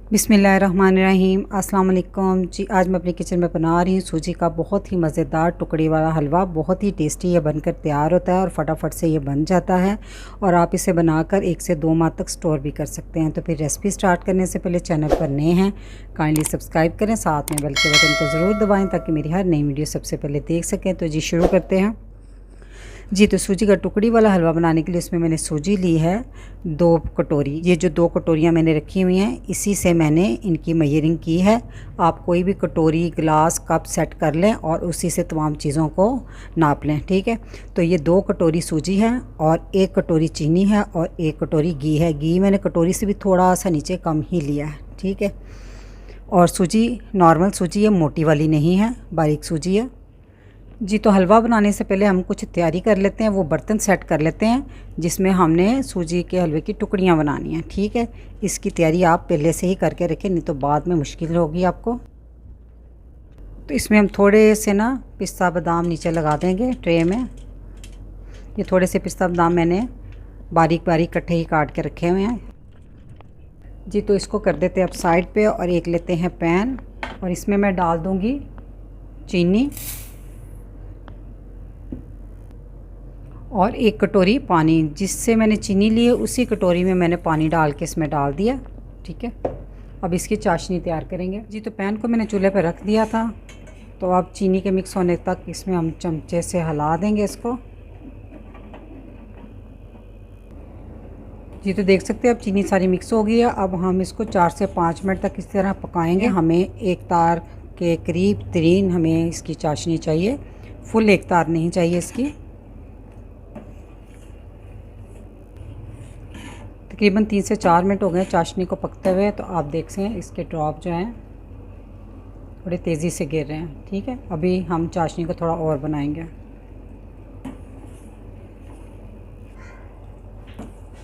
बिस्मिल्लाहिर्रहमानिर्रहीम। अस्सलाम वालेकुम जी। आज मैं अपनी किचन में बना रही हूँ सूजी का बहुत ही मज़ेदार टुकड़ी वाला हलवा। बहुत ही टेस्टी ये बनकर तैयार होता है और फटाफट से ये बन जाता है और आप इसे बनाकर 1 से 2 माह तक स्टोर भी कर सकते हैं। तो फिर रेसिपी स्टार्ट करने से पहले चैनल पर नए हैं काइंडली सब्सक्राइब करें, साथ में बेल के बटन को ज़रूर दबाएँ ताकि मेरी हर नई वीडियो सबसे पहले देख सकें। तो जी शुरू करते हैं जी। तो सूजी का टुकड़ी वाला हलवा बनाने के लिए इसमें मैंने सूजी ली है 2 कटोरी। ये जो 2 कटोरियाँ मैंने रखी हुई हैं इसी से मैंने इनकी मेजरिंग की है। आप कोई भी कटोरी, गिलास, कप सेट कर लें और उसी से तमाम चीज़ों को नाप लें, ठीक है। तो ये 2 कटोरी सूजी है और 1 कटोरी चीनी है और 1 कटोरी घी है। घी मैंने कटोरी से भी थोड़ा सा नीचे कम ही लिया है, ठीक है। और सूजी नॉर्मल सूजी है, मोटी वाली नहीं है, बारीक सूजी है जी। तो हलवा बनाने से पहले हम कुछ तैयारी कर लेते हैं, वो बर्तन सेट कर लेते हैं जिसमें हमने सूजी के हलवे की टुकड़ियां बनानी हैं, ठीक है। इसकी तैयारी आप पहले से ही करके रखें, नहीं तो बाद में मुश्किल होगी आपको। तो इसमें हम थोड़े से ना पिस्ता बादाम नीचे लगा देंगे ट्रे में। ये थोड़े से पिस्ता बादाम मैंने बारीक बारीक कट्टे ही काट के रखे हुए हैं जी। तो इसको कर देते हैं अब साइड पे और एक लेते हैं पैन और इसमें मैं डाल दूँगी चीनी और 1 कटोरी पानी। जिससे मैंने चीनी ली है उसी कटोरी में मैंने पानी डाल के इसमें डाल दिया, ठीक है। अब इसकी चाशनी तैयार करेंगे जी। तो पैन को मैंने चूल्हे पर रख दिया था। तो अब चीनी के मिक्स होने तक इसमें हम चमचे से हिला देंगे इसको जी। तो देख सकते हैं अब चीनी सारी मिक्स हो गई है। अब हम इसको 4 से 5 मिनट तक इस तरह पकाएंगे। हमें एक तार के करीब तरीन हमें इसकी चाशनी चाहिए, फुल एक तार नहीं चाहिए इसकी। तकरीबन 3 से 4 मिनट हो गए चाशनी को पकते हुए। तो आप देख सकते हैं इसके ड्रॉप जो हैं थोड़े तेज़ी से गिर रहे हैं, ठीक है। अभी हम चाशनी को थोड़ा और बनाएंगे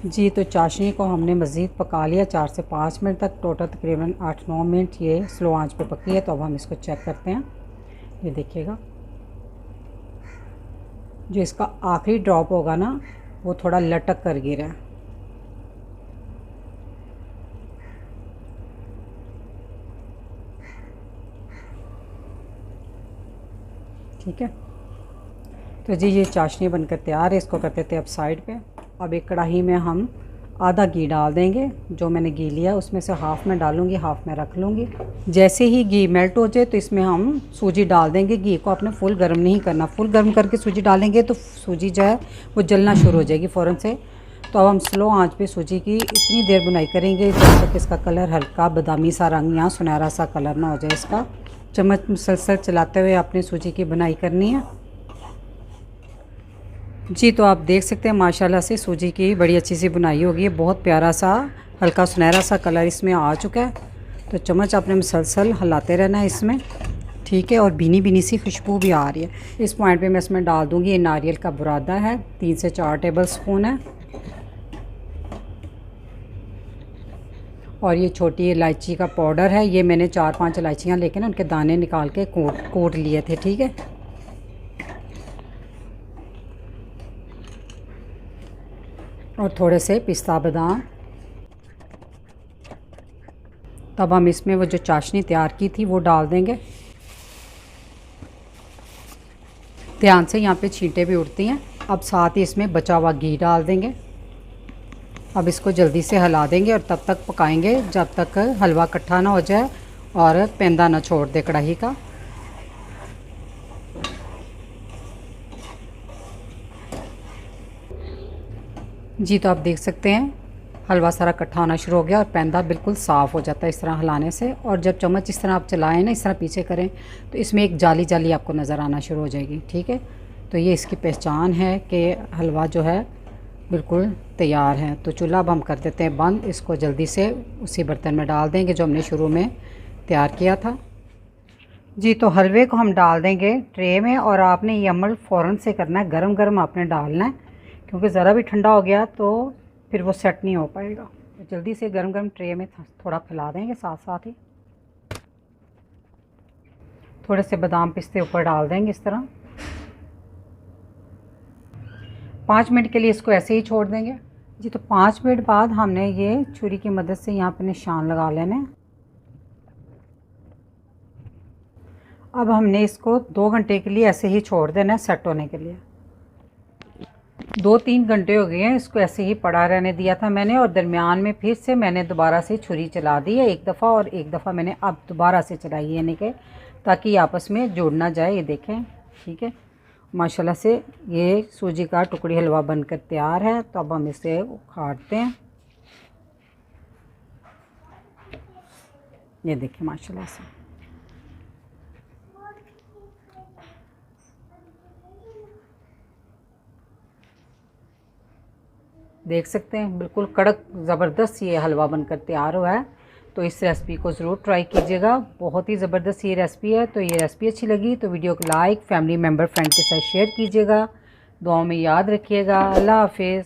जी। तो चाशनी को हमने मज़ीद पका लिया 4 से 5 मिनट तक, टोटल तकरीबन 8-9 मिनट ये स्लो आंच पे पकी है। तो अब हम इसको चेक करते हैं। ये देखिएगा जो इसका आखिरी ड्रॉप होगा ना वो थोड़ा लटक कर गिरा है, ठीक है। तो जी ये चाशनी बनकर तैयार है। इसको करते थे अब साइड पे। अब एक कढ़ाई में हम आधा घी डाल देंगे। जो मैंने घी लिया उसमें से हाफ़ में डालूँगी, हाफ़ में रख लूँगी। जैसे ही घी मेल्ट हो जाए तो इसमें हम सूजी डाल देंगे। घी को आपने फुल गर्म नहीं करना, फुल गर्म करके सूजी डालेंगे तो सूजी जो है वो जलना शुरू हो जाएगी फ़ौरन से। तो अब हम स्लो आंच पे सूजी की इतनी देर बुनाई करेंगे जब तक इसका कलर हल्का बादामी सा रंग या सुनहरा सा कलर ना हो जाए। इसका चम्मच मुसलसल चलाते हुए आपने सूजी की बुनाई करनी है जी। तो आप देख सकते हैं माशाल्लाह से सूजी की बड़ी अच्छी सी बुनाई होगी है। बहुत प्यारा सा हल्का सुनहरा सा कलर इसमें आ चुका है। तो चम्मच आपने मुसलसल हिलाते रहना है इसमें, ठीक है। और भीनी भीनी सी खुशबू भी आ रही है। इस पॉइंट पे मैं इसमें डाल दूँगी ये नारियल का बुरादा है, 3 से 4 टेबल स्पून है। और ये छोटी इलायची का पाउडर है। ये मैंने 4-5 इलायचियाँ लेके ना उनके दाने निकाल के कोट लिए थे, ठीक है। और थोड़े से पिस्ता बादाम। तब हम इसमें वो जो चाशनी तैयार की थी वो डाल देंगे। ध्यान से यहाँ पे छींटे भी उड़ती हैं। अब साथ ही इसमें बचा हुआ घी डाल देंगे। अब इसको जल्दी से हिला देंगे और तब तक पकाएंगे जब तक हलवा इकट्ठा ना हो जाए और पेंदा ना छोड़ दे कढ़ाई का जी। तो आप देख सकते हैं हलवा सारा इकट्ठा होना शुरू हो गया और पेंदा बिल्कुल साफ़ हो जाता है इस तरह हिलाने से। और जब चम्मच इस तरह आप चलाएं ना, इस तरह पीछे करें तो इसमें एक जाली जाली आपको नज़र आना शुरू हो जाएगी, ठीक है। तो ये इसकी पहचान है कि हलवा जो है बिल्कुल तैयार है। तो चूल्हा अब हम कर देते हैं बंद। इसको जल्दी से उसी बर्तन में डाल देंगे जो हमने शुरू में तैयार किया था जी। तो हलवे को हम डाल देंगे ट्रे में और आपने ये अमल फ़ौरन से करना है, गरम गरम आपने डालना है क्योंकि ज़रा भी ठंडा हो गया तो फिर वो सेट नहीं हो पाएगा। तो जल्दी से गरम गरम ट्रे में थोड़ा फैला देंगे, साथ साथ ही थोड़े से बादाम पिस्ते ऊपर डाल देंगे इस तरह। 5 मिनट के लिए इसको ऐसे ही छोड़ देंगे जी। तो 5 मिनट बाद हमने ये छुरी की मदद से यहाँ पे निशान लगा लेने। अब हमने इसको 2 घंटे के लिए ऐसे ही छोड़ देना है सेट होने के लिए। 2-3 घंटे हो गए हैं इसको ऐसे ही पड़ा रहने दिया था मैंने, और दरमियान में फिर से मैंने दोबारा से छुरी चला दी है एक दफ़ा, और एक दफ़ा मैंने अब दोबारा से चलाई है यानी कि ताकि आपस में जुड़ ना जाए। ये देखें, ठीक है, माशाल्लाह से ये सूजी का टुकड़ी हलवा बनकर तैयार है। तो अब हम इसे उखाड़ते हैं। ये देखें माशाल्लाह से देख सकते हैं, बिल्कुल कड़क ज़बरदस्त ये हलवा बनकर तैयार हुआ है। तो इस रेसिपी को ज़रूर ट्राई कीजिएगा, बहुत ही ज़बरदस्त ये रेसिपी है। तो ये रेसिपी अच्छी लगी तो वीडियो को लाइक, फैमिली मेम्बर, फ्रेंड के साथ शेयर कीजिएगा। दुआओं में याद रखिएगा। अल्लाह हाफिज़।